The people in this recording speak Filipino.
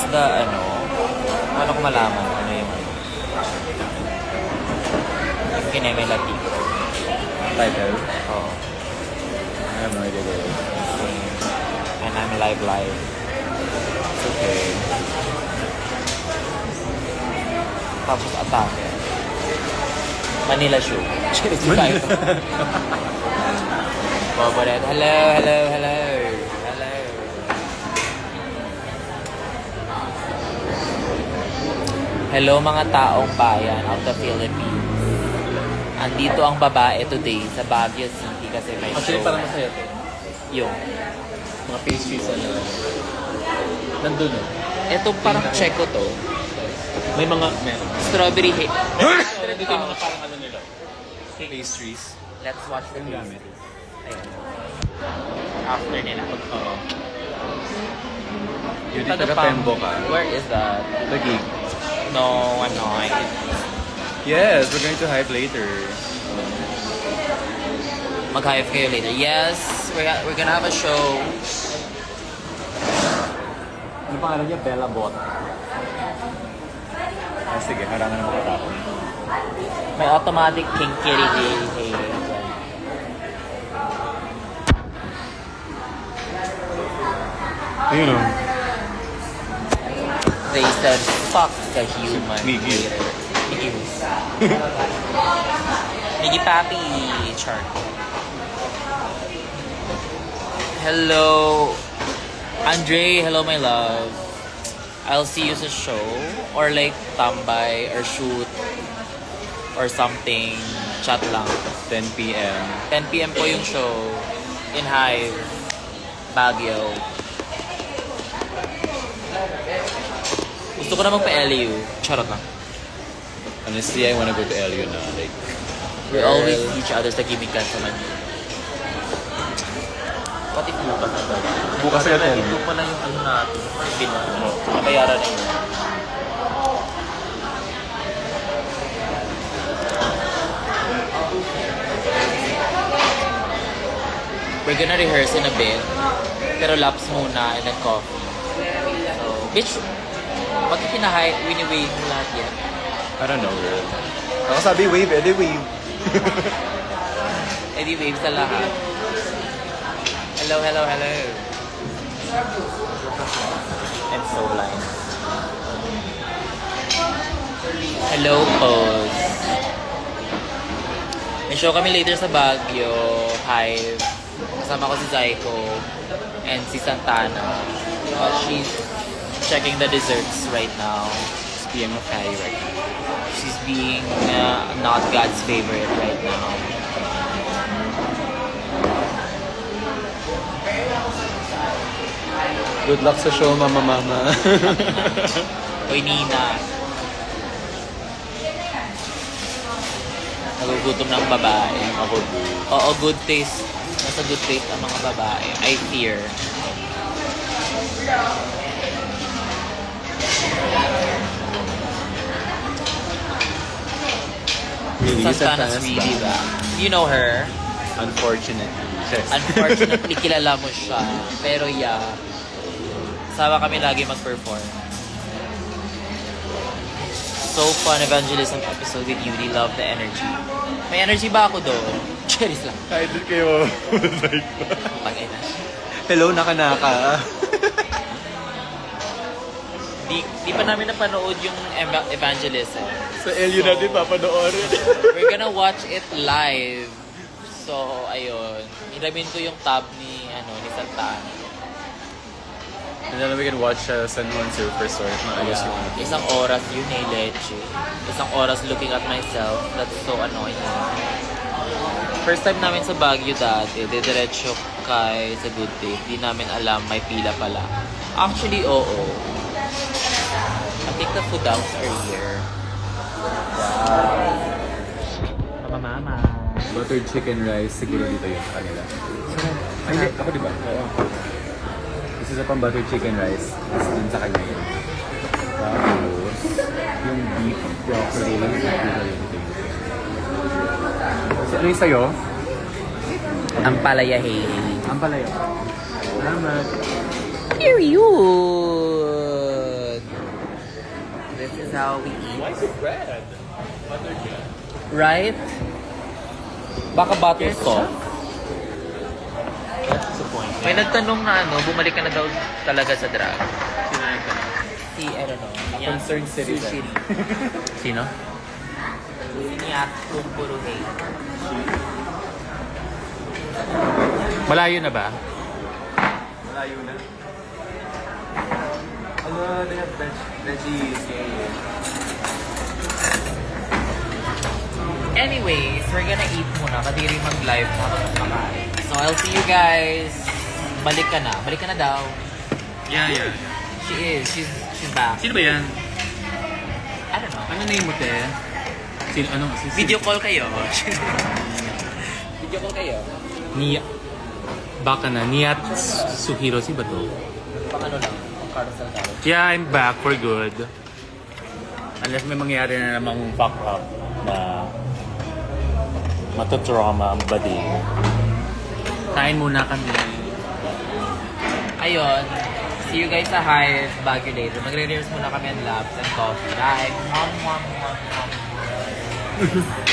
What's the, paano ko malaman ano yung yung Kineme Latino? Title? Oo. I have no idea what it is. And I'm live. It's okay. Tapos atake. Manila show. Cheers tayo. Boboret. Hello. Hello mga taong bayan of the Philippines. Andito ang babae today sa Baguio City kasi may Actually, show. parang masaya to. Yung. Mga pastries nandun Ito parang Checo to. May mga, meron. Strawberry hate. Dito yung mga parang ano nila. Pastries. Let's watch the Yung gamit. pastries. Ayun. After nila. Oo. Yun yung taga-Pembo ka. Where is that? The gig. No, I'm not. Yes, we're going to hype later. Mag-hype kayo later. Yes, we're gonna have a show. Ano pangalan niya? Bella Bot. Sige, harangan ng mga tao. May automatic kinkiri. Ayun o. They said, fuck the human. Miggy. Miggy Papi. Chart. Hello. Andre, hello my love. I'll see you sa show. Or like, tambay, or shoot. Or something. Chat lang. 10 p.m. 10 p.m. po yung show. In Hive. Baguio. Gusto ko na magpa-LU. Charot lang. Honestly, I wanna go to LU na. Like, We always see each other sa gimikan sa Manila. Pati bukas na ba? Bukas na yan. Ito pa lang yung ano natin. Nabayaran na yun. We're gonna rehearse in a bit. Pero laps muna and then coffee. So, bitch, pag pinahay, wini-wave mo lahat yan. I don't know, girl. Ako sabi wave, edi wave. Eh di wave sa lahat. Hello. I'm so blind. Hello, pose. May show kami later sa Baguio, Hive. Kasama ko si Zyko and si Santana. She's checking the desserts right now. She's being a fatty right now. She's being not God's favorite right now. Good luck sa show, mama. Hoy, Nina. Nagugutom ng babae. Ako, dude. Oo, good taste. Nasa good taste ang mga babae. I fear. Really? Santana's really ba? You know her. Unfortunately. Yes. Unfortunately, kilala mo siya. Pero yeah. Sama kami lagi mag-perform. So fun evangelism episode with you. They love the energy. May energy ba ako doon? Cheers lang. Kahit kayo, Pagay na. hello, naka-naka. Di pa namin napanood yung evangelism. Sa LU natin papanoorin. We're gonna watch it live. So, ayun. Hiramin ko yung tab ni Santana. And then we can watch San Juan Surf Resort. Maayos yung ano. Isang oras yun leche. Isang oras looking at myself. That's so annoying. First time namin sa Baguio dati, didiretso kay sa Good Day. Di namin alam may pila pala. Actually, oo. I think the food dogs are here. Wow. Mama. Buttered chicken rice, siguro dito yun sa kanila. Ay, hindi. Ako diba? Oo. This is a pang buttered chicken rice. Tapos dun sa kanya yun. Tapos, yung beef broccoli. Dito yun. Kasi ano yung sa'yo? Ang palayahe. Ang palayo. Salamat. Period. how we eat. Why is it bread? Buttered bread. Right? Baka butter Ketchup? sauce. That's disappointing. May nagtanong na bumalik ka na daw talaga sa drag. Sino ito? Si, I don't know. A concerned citizen. Sino? Si Niat Kumpuruhe. Malayo na ba? Malayo na. Hello, they have veggies. Anyways, we're gonna eat muna. Kadiri mag-live habang kumakain. So, I'll see you guys. Balik ka na. Balik ka na daw. Yeah. She is. She's back. Sino ba yan? I don't know. Ano name mo, te? Sino, ano? Video call kayo. Video call kayo. Baka na. Niat Suhiro. Si ba to? Pang ano lang. Pang carousel daw. Yeah, I'm back for good. Unless may mangyari na namang fuck up na matutrauma ang body. Kain muna kami. Ayun. See you guys sa Hive Baguio later. Magre-rehearse muna kami ng laps and coffee. Like, mwah, mwah, mwah, mwah.